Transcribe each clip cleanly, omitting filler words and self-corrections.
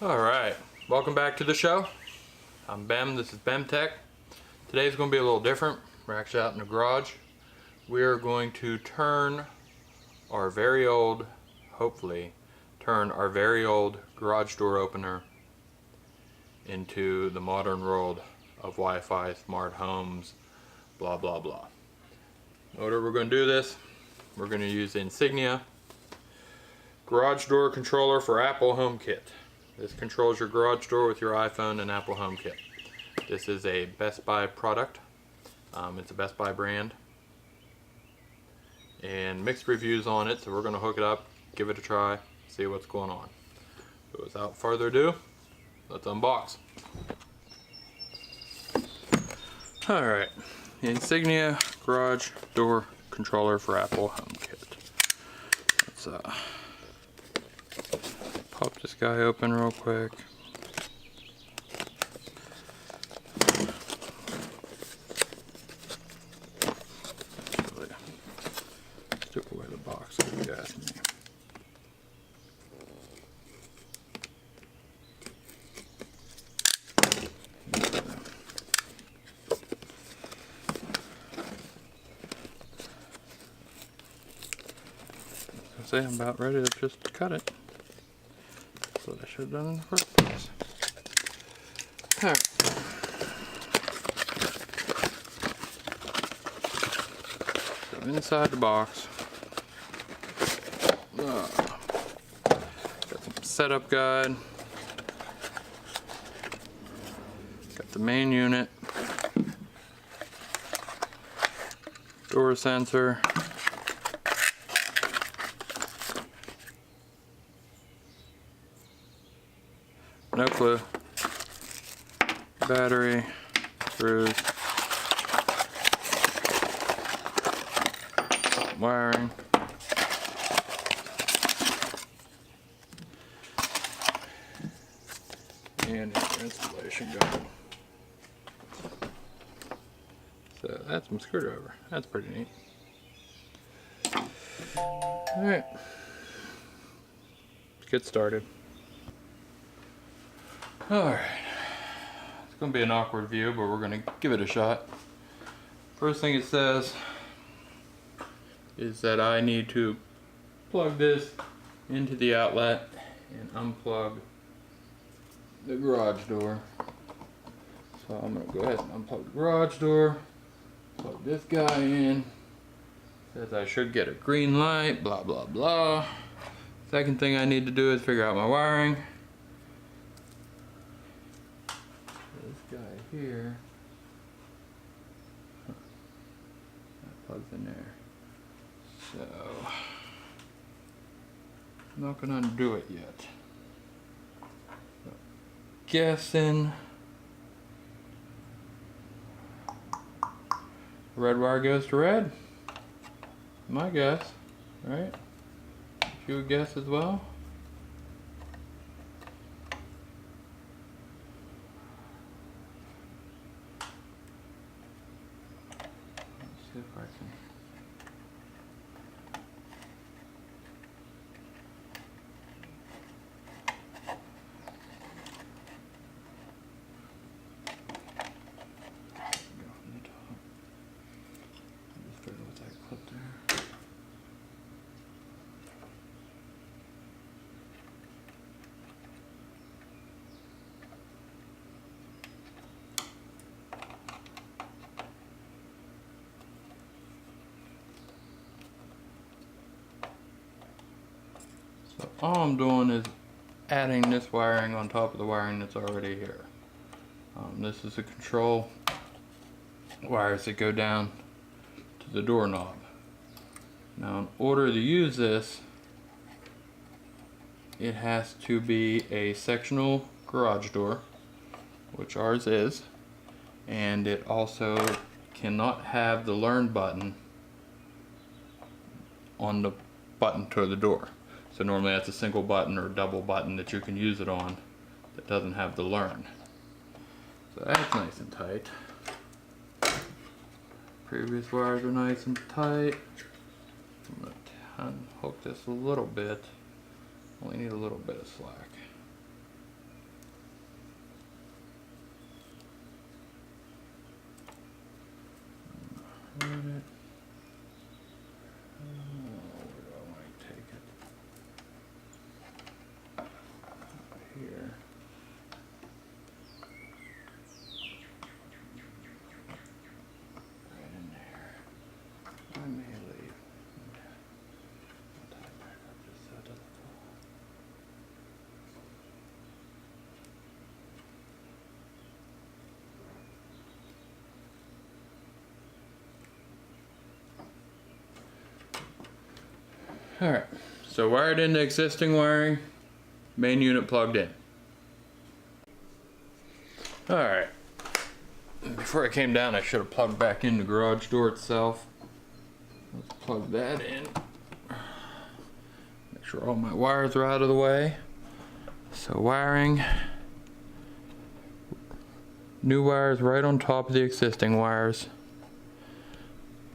Alright, welcome back to the show. I'm B.E.M, this is B.E.M Tech. Today's going to be a little different. We're actually out in the garage. We're going to turn our very old, hopefully, turn our very old garage door opener into the modern world of Wi-Fi, smart homes, blah blah blah. In order we're going to do this, we're going to use the Insignia garage door controller for Apple HomeKit. This controls your garage door with your iPhone and Apple HomeKit. This is a Best Buy product. It's a Best Buy brand. And mixed reviews on it, so we're going to hook it up, give it a try, see what's going on. So without further ado, let's unbox. Alright, the Insignia garage door controller for Apple HomeKit. Let's pop this guy open real quick. Strip away the box if you ask me. I'm about ready to just cut it. That's what I should have done in the first place. Alright. So inside the box, got some setup guide, got the main unit, door sensor, no clue, battery, screws, wiring, and your installation guide. So that's some screwdriver. That's pretty neat. Alright, let's get started. Alright, it's going to be an awkward view, but we're going to give it a shot. First thing it says is that I need to plug this into the outlet and unplug the garage door. So I'm going to go ahead and unplug the garage door, plug this guy in. Says I should get a green light, blah blah blah. Second thing I need to do is figure out my wiring. This guy here, that plugs in there. So I'm not gonna undo it yet. So, guessing red wire goes to red. My guess, right? You would guess as well. Let's see if I can. Just figure with that clip there. So all I'm doing is adding this wiring on top of the wiring that's already here. This is the control wires that go down to the doorknob. Now in order to use this, it has to be a sectional garage door, which ours is, and it also cannot have the learn button on the button to the door. So normally that's a single button or double button that you can use it on that doesn't have the learn. So that's nice and tight. Previous wires are nice and tight. I'm going to unhook this a little bit. Only need a little bit of slack. it. Where do I want to take it? Here. Right in there. I may leave. I'll tie it back up just so it doesn't fall. Alright, so wired into existing wiring, main unit plugged in. Alright, before I came down I should have plugged back in the garage door itself. Let's plug that in. Make sure all my wires are out of the way. So wiring, new wires right on top of the existing wires.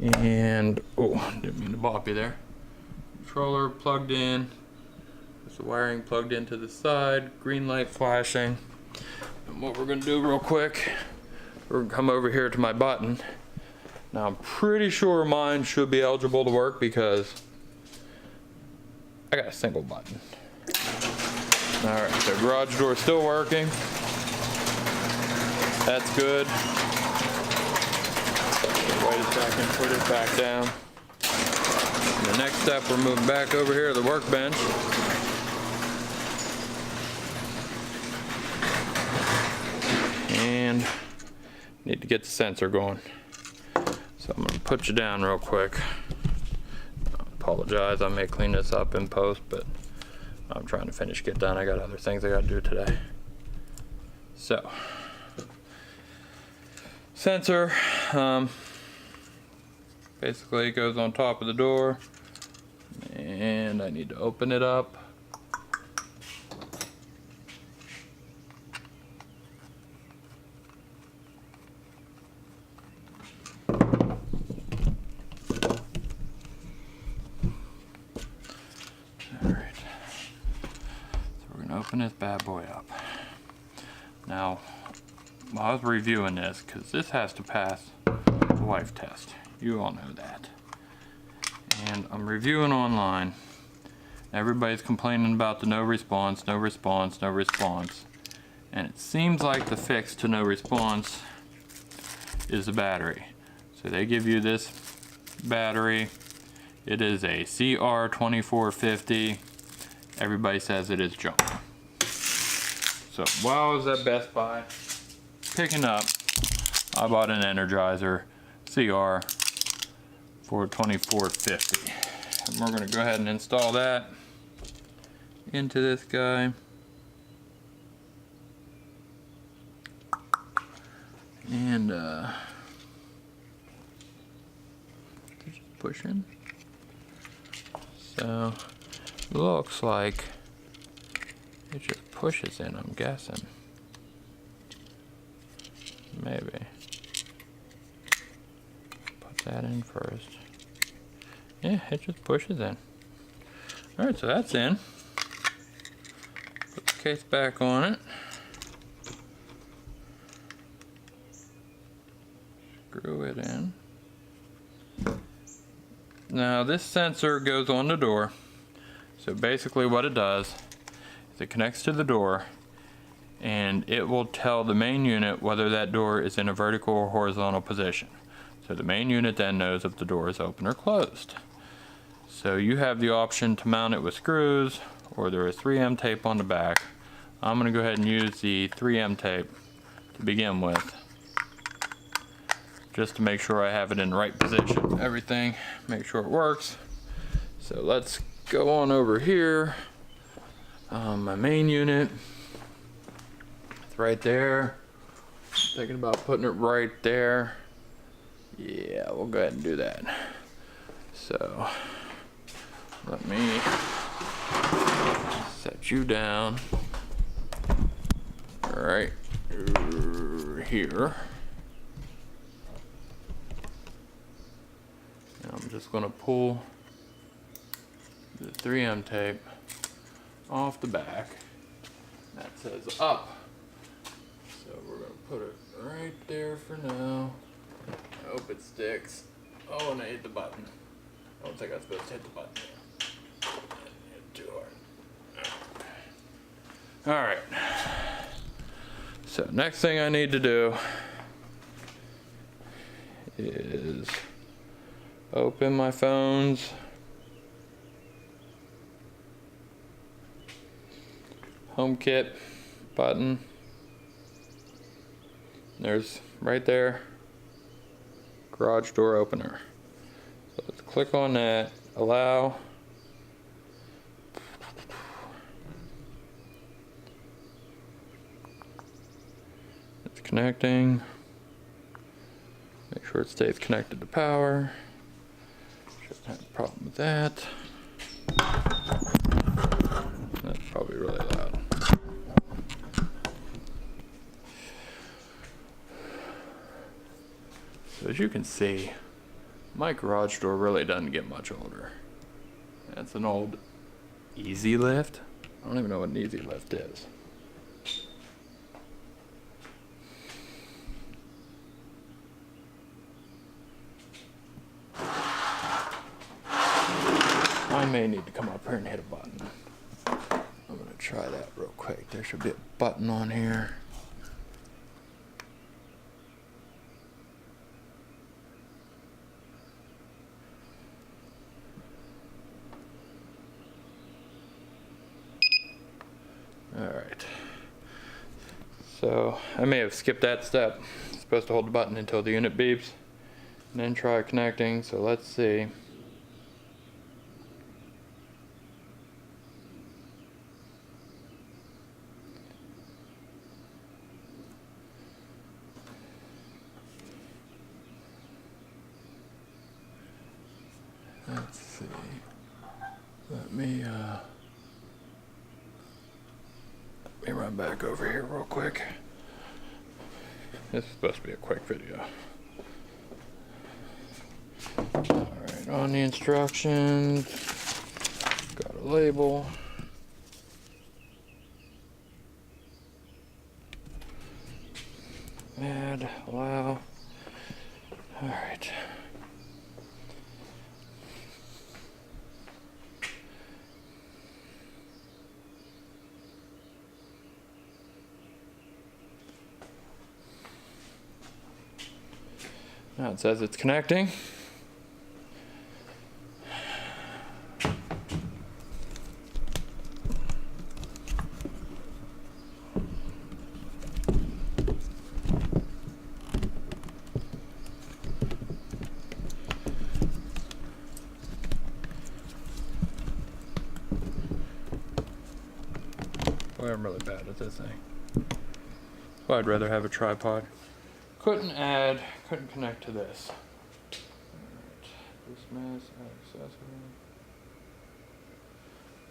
And, oh, didn't mean to bop you there. Controller plugged in. There's the wiring plugged into the side. Green light flashing. And what we're going to do real quick, we're going to come over here to my button. Now I'm pretty sure mine should be eligible to work because I got a single button. Alright, so garage door still working. That's good. Wait a second, put it back down. The next step, we're moving back over here to the workbench. And need to get the sensor going. So I'm gonna put you down real quick. I apologize, I may clean this up in post, but I'm trying to get done. I got other things I gotta do today. So, sensor, basically it goes on top of the door. And I need to open it up. Alright. So we're gonna open this bad boy up. Now, while I was reviewing this, because this has to pass the wife test. You all know that. And I'm reviewing online. Everybody's complaining about the no response, no response, no response. And it seems like the fix to no response is the battery. So they give you this battery. It is a CR2450. Everybody says it is junk. So while I was at Best Buy picking up, I bought an Energizer CR for $24.50. And we're going to go ahead and install that into this guy. And just push in. So looks like it just pushes in, I'm guessing. Maybe. Put that in first. Yeah, it just pushes in. Alright, so that's in. Put the case back on it. Screw it in. Now this sensor goes on the door. So basically what it does is it connects to the door and it will tell the main unit whether that door is in a vertical or horizontal position. So the main unit then knows if the door is open or closed. So you have the option to mount it with screws, or there is 3M tape on the back. I'm going to go ahead and use the 3M tape to begin with, just to make sure I have it in the right position. Everything, make sure it works. So let's go on over here. My main unit, it's right there. Thinking about putting it right there. Yeah, we'll go ahead and do that. So let me set you down right here. And I'm just going to pull the 3M tape off the back. That says up. So we're going to put it right there for now. I hope it sticks. Oh, and I hit the button. I don't think I was supposed to hit the button there. Hit too hard. Alright. So next thing I need to do is open my phone's HomeKit button. There's right there, garage door opener. So let's click on that, allow. It's connecting. Make sure it stays connected to power. Shouldn't have a problem with that. That's probably really loud. So as you can see, my garage door really doesn't get much older. That's an old Easy Lift. I don't even know what an Easy Lift is. I may need to come up here and hit a button. I'm gonna try that real quick. There should be a button on here. Alright. So I may have skipped that step. It's supposed to hold the button until the unit beeps. And then try connecting. So let's see. Let's see. Let me run back over here real quick. This is supposed to be a quick video. Alright, on the instructions, got a label. Add, allow. Alright. Now it says it's connecting. Boy, I'm really bad at this thing. Well, I'd rather have a tripod. Couldn't connect to this. Alright, dismiss, accessory.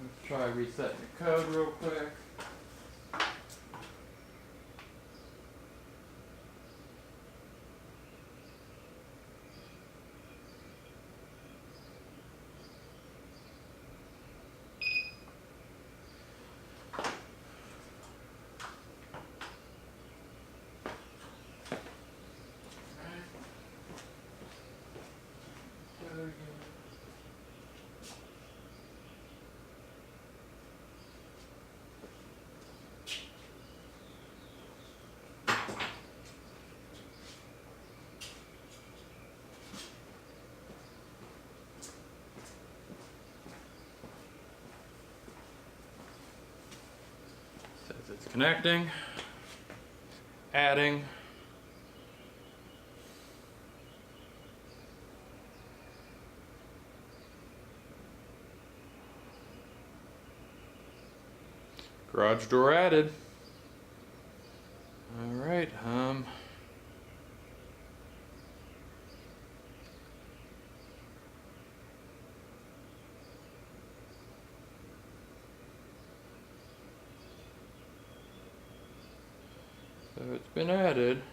Let's try resetting the code real quick. Says it's connecting, adding. Garage door added. All right, so it's been added.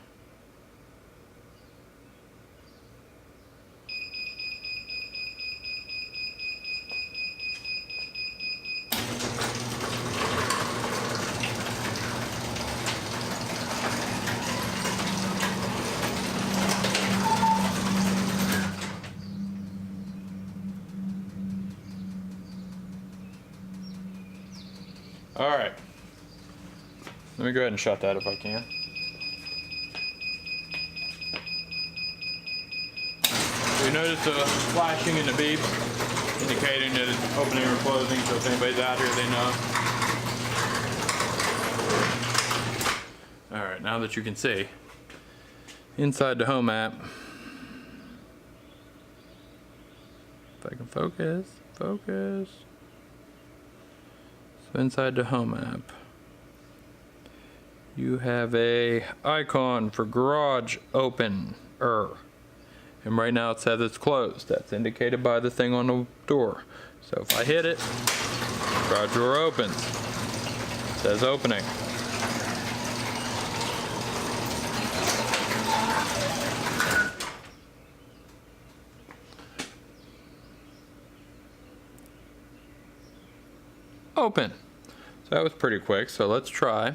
Alright. Let me go ahead and shut that if I can. So you notice the flashing and the beep indicating that it's opening or closing, so if anybody's out here they know. Alright, now that you can see inside the Home app, if I can focus. So inside the Home app, you have a icon for garage opener, and right now it says it's closed. That's indicated by the thing on the door. So if I hit it, garage door opens. It says opening. Open. So that was pretty quick, so let's try.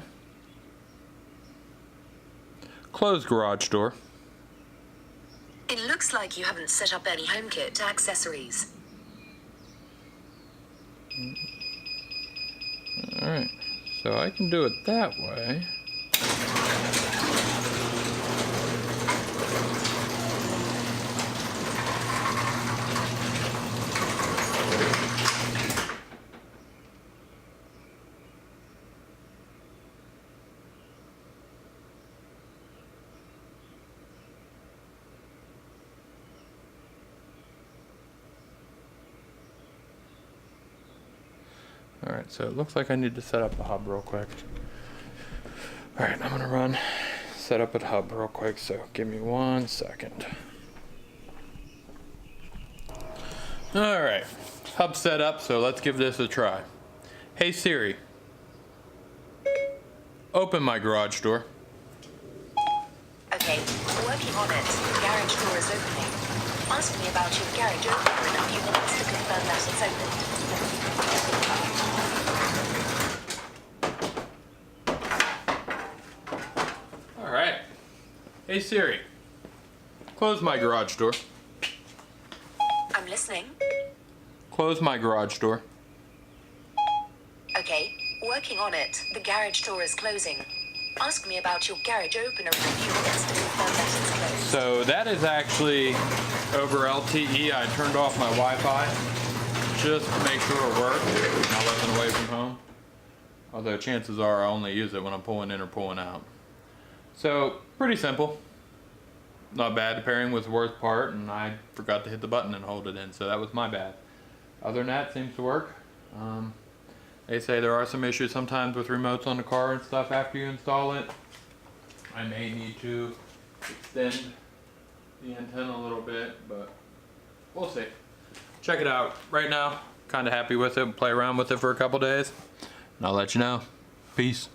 Close garage door. It looks like you haven't set up any HomeKit accessories. Alright, so I can do it that way. Alright, so it looks like I need to set up the hub real quick. Alright, I'm gonna set up a hub real quick, so give me 1 second. Alright, hub set up, so let's give this a try. Hey Siri, open my garage door. Okay, working on it. The garage door is opening. Ask me about your garage opener in a few minutes to confirm that it's open. Alright. Hey Siri, close my garage door. I'm listening. Close my garage door. Okay, working on it. The garage door is closing. Ask me about your garage opener in a few minutes to confirm that it's closed. So that is actually over LTE. I turned off my Wi-Fi just to make sure it worked. I wasn't away from home. Although chances are I only use it when I'm pulling in or pulling out. So pretty simple. Not bad. The pairing was the worst part, and I forgot to hit the button and hold it in, so that was my bad. Other than that, seems to work. They say there are some issues sometimes with remotes on the car and stuff after you install it. I may need to extend the antenna a little bit, but we'll see. Check it out. Right now, kind of happy with it. Play around with it for a couple days, and I'll let you know. Peace.